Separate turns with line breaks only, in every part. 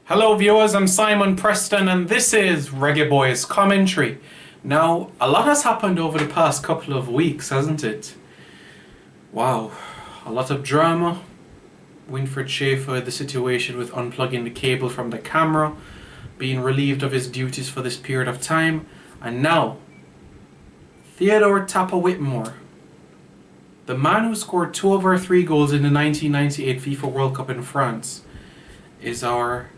Hello viewers, I'm Simon Preston and this is Reggae Boys Commentary. Now, a lot has happened over the past couple of weeks, hasn't it? Wow, a lot of drama. Winfred Schaefer, the situation with unplugging the cable from the camera, being relieved of his duties for this period of time, and now, Theodore Tappa Whitmore, the man who scored 2 of our 3 goals in the 1998 FIFA World Cup in France, is our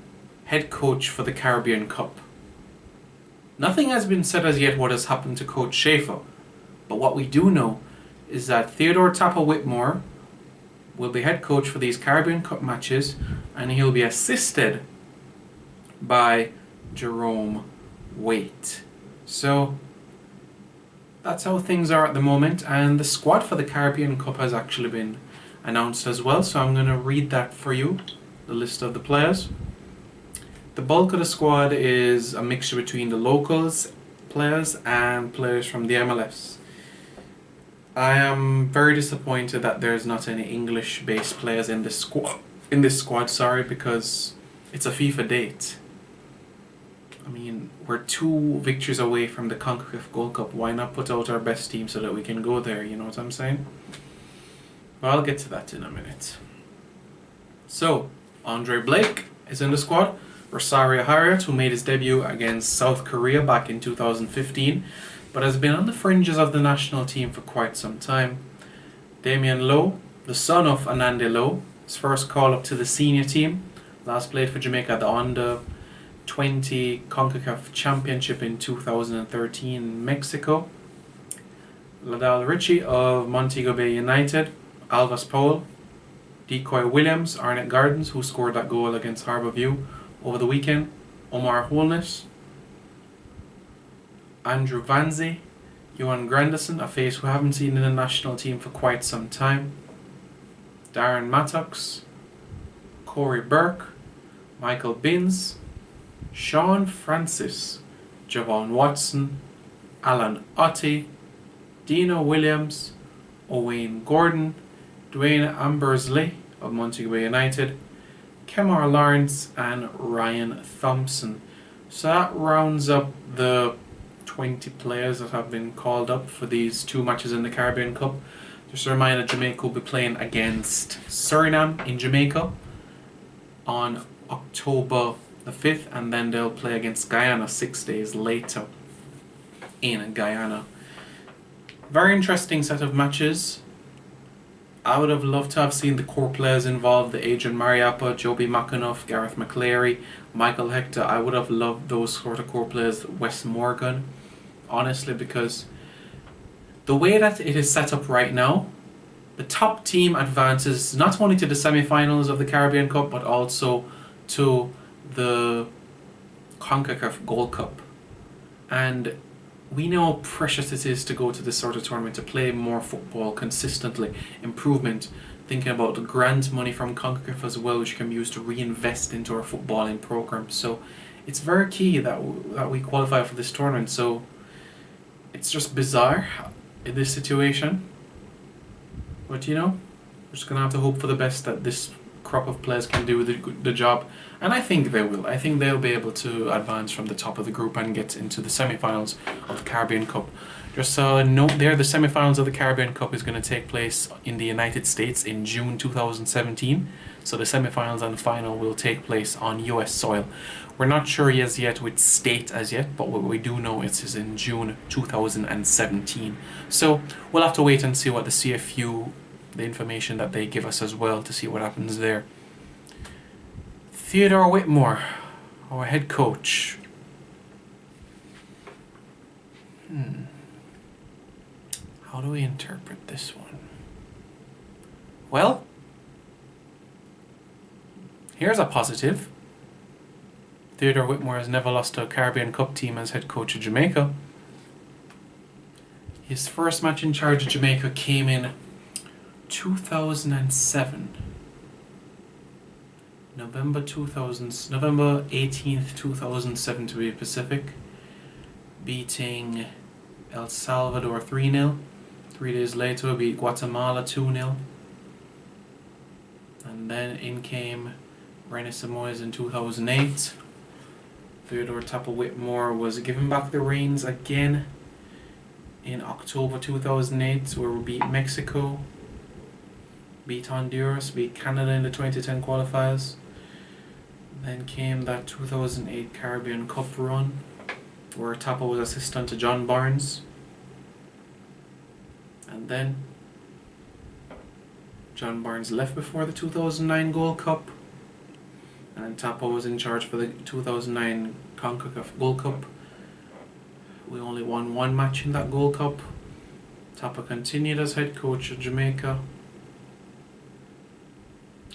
head coach for the Caribbean Cup. Nothing has been said as yet what has happened to Coach Schaefer, but what we do know is that Theodore Tappa Whitmore will be head coach for these Caribbean Cup matches, and he'll be assisted by Jerome Waite. So that's how things are at the moment, and the squad for the Caribbean Cup has actually been announced as well, so I'm going to read that for you, the list of the players. The bulk of the squad is a mixture between the locals players and players from the MLS. I am very disappointed that there's not any English-based players in this squad. Because it's a FIFA date. I mean, we're 2 victories away from the CONCACAF Gold Cup. Why not put out our best team so that we can go there? You know what I'm saying? Well, I'll get to that in a minute. So, Andre Blake is in the squad. Rosario Harriet, who made his debut against South Korea back in 2015, but has been on the fringes of the national team for quite some time. Damian Lowe, the son of Anande Lowe, his first call up to the senior team, last played for Jamaica at the Under-20 CONCACAF Championship in 2013 in Mexico. Ladal Ritchie of Montego Bay United, Alvas Powell, Decoy Williams, Arnett Gardens, who scored that goal against Harbourview over the weekend, Omar Holness, Andrew Vanzi, Johan Grandison, a face we haven't seen in the national team for quite some time, Darren Mattox, Corey Burke, Michael Binns, Sean Francis, Javon Watson, Alan Ottey, Dino Williams, Owain Gordon, Dwayne Ambersley of Montego Bay United, Kemar Lawrence and Ryan Thompson. So that rounds up the 20 players that have been called up for these 2 matches in the Caribbean Cup. Just a reminder, Jamaica will be playing against Suriname in Jamaica on October the 5th, and then they'll play against Guyana 6 days later in Guyana. Very interesting set of matches. I would have loved to have seen the core players involved, the Adrian Mariappa, Joby McAnuff, Gareth McCleary, Michael Hector. I would have loved those sort of core players, Wes Morgan, honestly, because the way that it is set up right now, the top team advances not only to the semi-finals of the Caribbean Cup, but also to the CONCACAF Gold Cup. And we know how precious it is to go to this sort of tournament, to play more football consistently, improvement, thinking about the grant money from CONCACAF as well, which can be used to reinvest into our footballing program. So it's very key that we qualify for this tournament. So it's just bizarre in this situation. But you know, we're just going to have to hope for the best that this crop of players can do the job, and I think they will. I think they'll be able to advance from the top of the group and get into the semi-finals of the Caribbean Cup. Just a note there, the semi-finals of the Caribbean Cup is going to take place in the United States in June 2017, so the semi-finals and the final will take place on US soil. We're not sure as yet which state as yet, but what we do know is in June 2017. So we'll have to wait and see what the CFU, the information that they give us as well, to see what happens there. Theodore Whitmore, our head coach. How do we interpret this one? Well, here's a positive. Theodore Whitmore has never lost to a Caribbean Cup team as head coach of Jamaica. His first match in charge of Jamaica came in 2007. November 18th, 2007 to be Pacific, beating El Salvador 3-0. 3 days later, beat Guatemala 2-0. And then in came Rennie Samoes in 2008. Theodore Tappa Whitmore was given back the reins again in October 2008, where we beat Mexico, beat Honduras, beat Canada in the 2010 qualifiers. Then came that 2008 Caribbean Cup run, where Tappa was assistant to John Barnes. And then John Barnes left before the 2009 Gold Cup, and Tappa was in charge for the 2009 CONCACAF Gold Cup. We only won one match in that Gold Cup. Tappa continued as head coach of Jamaica,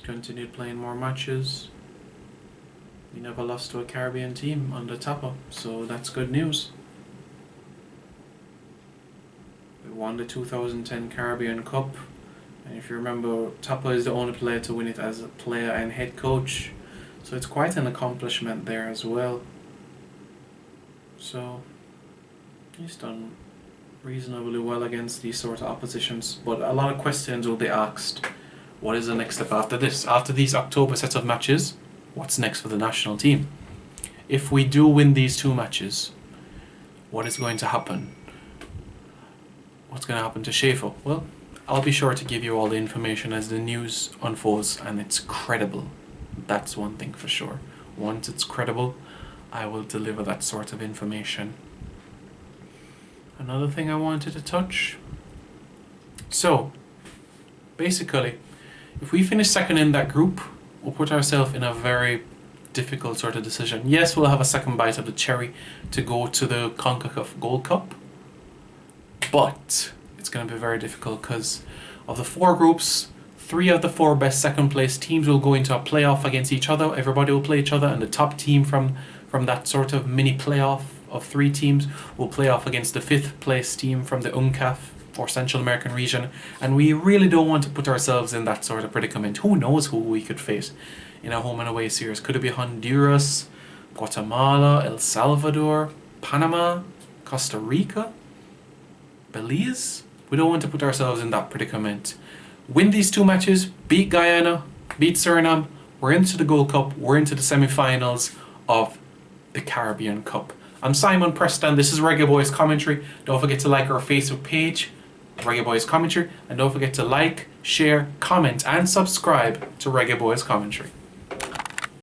continued playing more matches. We never lost to a Caribbean team under Tappa, so that's good news. We won the 2010 Caribbean Cup, and if you remember, Tappa is the only player to win it as a player and head coach, so it's quite an accomplishment there as well. So he's done reasonably well against these sort of oppositions, but a lot of questions will be asked. What is the next step after this? After these October sets of matches, what's next for the national team? If we do win these two matches, what is going to happen? What's going to happen to Schaefer? Well, I'll be sure to give you all the information as the news unfolds and it's credible. That's one thing for sure. Once it's credible, I will deliver that sort of information. Another thing I wanted to touch. So, basically, if we finish second in that group, we'll put ourselves in a very difficult sort of decision. Yes, we'll have a second bite of the cherry to go to the CONCACAF Gold Cup, but it's going to be very difficult because of the four groups, 3 of the 4 best second place teams will go into a playoff against each other. Everybody will play each other, and the top team from that sort of mini playoff of 3 teams will play off against the 5th place team from the UNCAF or Central American region, and we really don't want to put ourselves in that sort of predicament. Who knows who we could face in a home and away series? Could it be Honduras, Guatemala, El Salvador, Panama, Costa Rica, Belize? We don't want to put ourselves in that predicament. Win these 2 matches, beat Guyana, beat Suriname, we're into the Gold Cup, we're into the semi-finals of the Caribbean Cup. I'm Simon Preston, this is Reggae Boys Commentary. Don't forget to like our Facebook page, Reggae Boys Commentary, and don't forget to like, share, comment and subscribe to Reggae Boys Commentary.